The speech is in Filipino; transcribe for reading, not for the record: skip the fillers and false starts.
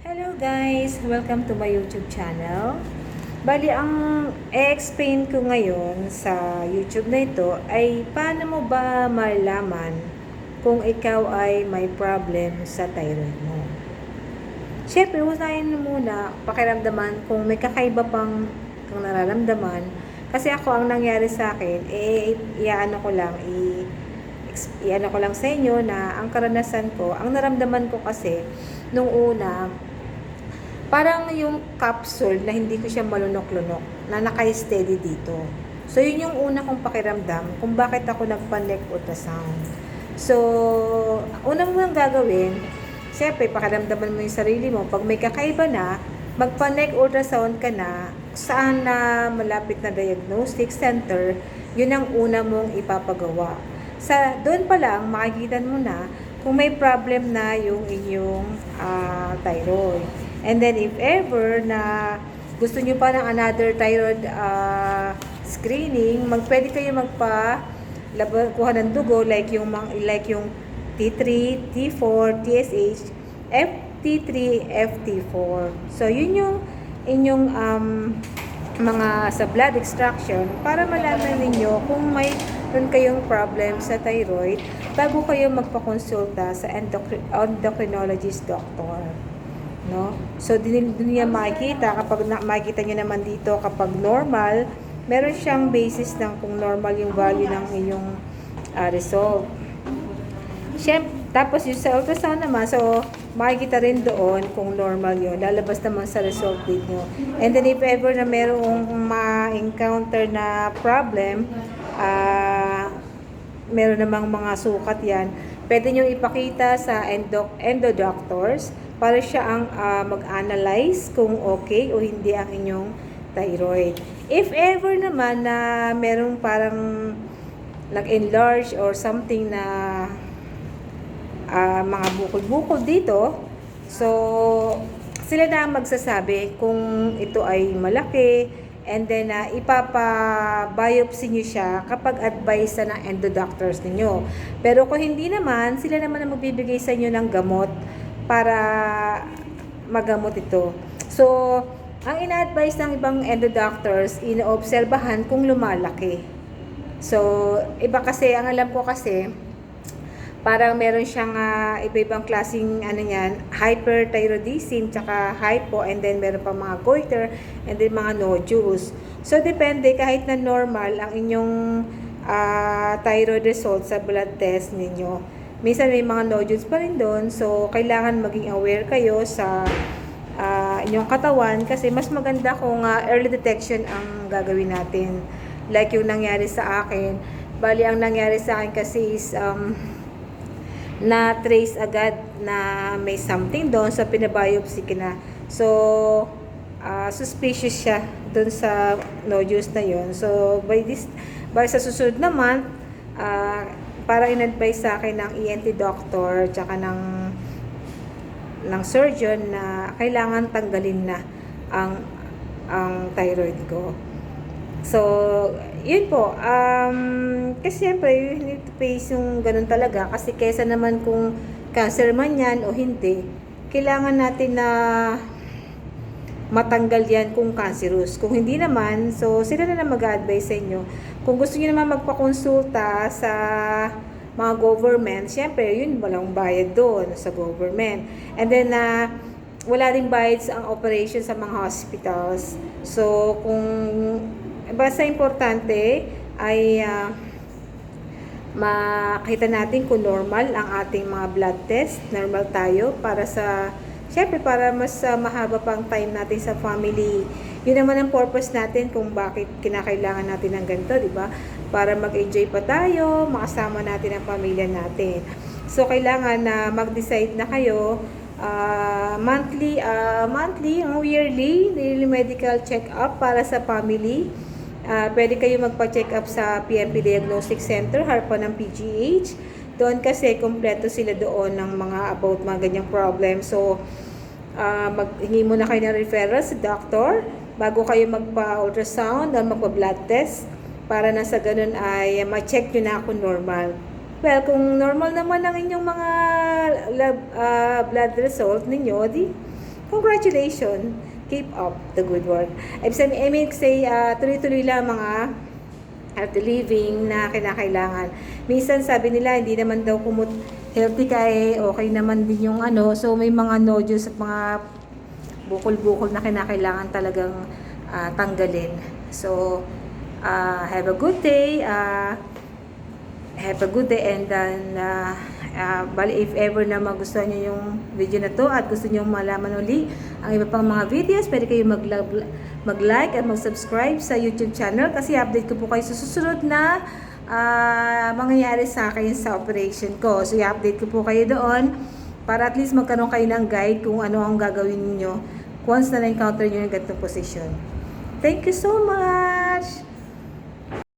Hello guys! Welcome to my YouTube channel. Bali, ang i-explain ko ngayon sa YouTube na ito ay paano mo ba malaman kung ikaw ay may problem sa thyroid mo. Siyempre, unahin muna pakiramdaman kung may kakaiba pang kang nararamdaman. Kasi ako, ang nangyari sa akin, iano ko lang sa inyo na ang karanasan ko, ang naramdaman ko kasi nung una, parang yung capsule na hindi ko siya malunok-lunok, na naka-steady dito. So, yun yung una kong pakiramdam kung bakit ako nagpa-neck ultrasound. So, unang munang gagawin, siyempre, pakiramdaman mo yung sarili mo. Pag may kakaiba na, magpa-neck ultrasound ka na, saan na malapit na diagnostic center, yun ang una mong ipapagawa. Doon pa lang, makikita mo na kung may problem na yung inyong thyroid. And then, if ever na gusto nyo pa ng another thyroid screening, pwede kayo kuha ng dugo like yung T3, T4, TSH, FT3, FT4. So, yun yung inyong mga sa blood extraction para malaman ninyo kung mayroon kayong problem sa thyroid bago kayo magpakonsulta sa endocrinologist doctor. No? So, doon niya makikita, makikita niyo naman dito kapag normal, meron siyang basis ng kung normal yung value ng inyong result. Tapos yung sa ultrasound naman, so makikita rin doon kung normal yun. Lalabas naman sa result ninyo. And then if ever na merong ma-encounter na problem, meron namang mga sukat yan, pwede nyo ipakita sa endo-doctors para siya ang mag-analyze kung okay o hindi ang inyong thyroid. If ever naman na merong parang nag-enlarge or something na mga bukol-bukol dito, so sila na magsasabi kung ito ay malaki, and then ipapa-biopsy nyo siya kapag advice na ng endo-doctors ninyo. Pero kung hindi naman, sila naman ang magbibigay sa inyo ng gamot para magamot ito. So, ang ina-advise ng ibang endo-doctors, inoobserbahan kung lumalaki. So, iba kasi, ang alam ko kasi, parang meron siyang iba-ibang klaseng hyperthyroidism, tsaka hypo, and then meron pa mga goiter, and then mga nodules. So, depende, kahit na normal ang inyong thyroid result sa blood test ninyo, minsan may mga nodules pa rin doon. So, kailangan maging aware kayo sa inyong katawan kasi mas maganda kung early detection ang gagawin natin. Like yung nangyari sa akin. Bali, ang nangyari sa akin kasi is na-trace agad na may something doon sa pinabiopsy ka na. So, suspicious siya doon sa nodules na yon. So, by sa susunod naman, para in-advise sa akin ng ENT doctor tsaka ng surgeon na kailangan tanggalin na ang thyroid ko. So, yun po. Kasi siyempre, you need to face yung ganun talaga. Kasi kesa naman kung cancer man yan o hindi, kailangan natin na matanggal yan kung cancerous. Kung hindi naman, so sila na mag-a-advise sa inyo. Kung gusto niyo naman magpakonsulta sa mga government, siyempre, yun, walang bayad doon sa government. And then, wala ring bayad ang operation sa mga hospitals. So, basta importante ay makita natin kung normal ang ating mga blood test, normal tayo para syempre para mas mahaba pang time natin sa family. Yun naman ang purpose natin kung bakit kinakailangan natin ng ganito, di ba? Para mag-enjoy pa tayo, makasama natin ang pamilya natin. So, kailangan na mag-decide na kayo monthly, yearly medical check-up para sa family. Pwede kayo magpa-check up sa PNP Diagnostic Center, harapan ng PGH. Doon kasi kompleto sila doon ng mga about mga ganyang problem. So, maghingi muna kayo ng referral sa doctor bago kayo magpa-ultrasound o magpa-blood test para na sa ganun ay ma-check nyo na kung normal. Well, kung normal naman ang inyong mga blood result ninyo, di congratulations. Keep up the good work. I may say, tuloy-tuloy lang mga healthy living na kinakailangan. Minsan sabi nila, hindi naman daw healthy ka okay naman din yung ano. So, may mga nodules at mga bukol-bukol na kinakailangan talagang tanggalin. So, have a good day. Have a good day, and then bali if ever na magustuhan nyo yung video na to at gusto nyo malaman uli ang iba pang mga videos, pwede kayo mag-like at mag-subscribe sa YouTube channel kasi update ko po kayo sa susunod na mangyayari sa akin sa operation ko. So i-update ko po kayo doon para at least magkaroon kayo ng guide kung ano ang gagawin niyo once na na-encounter nyo yung ganitong position. Thank you so much!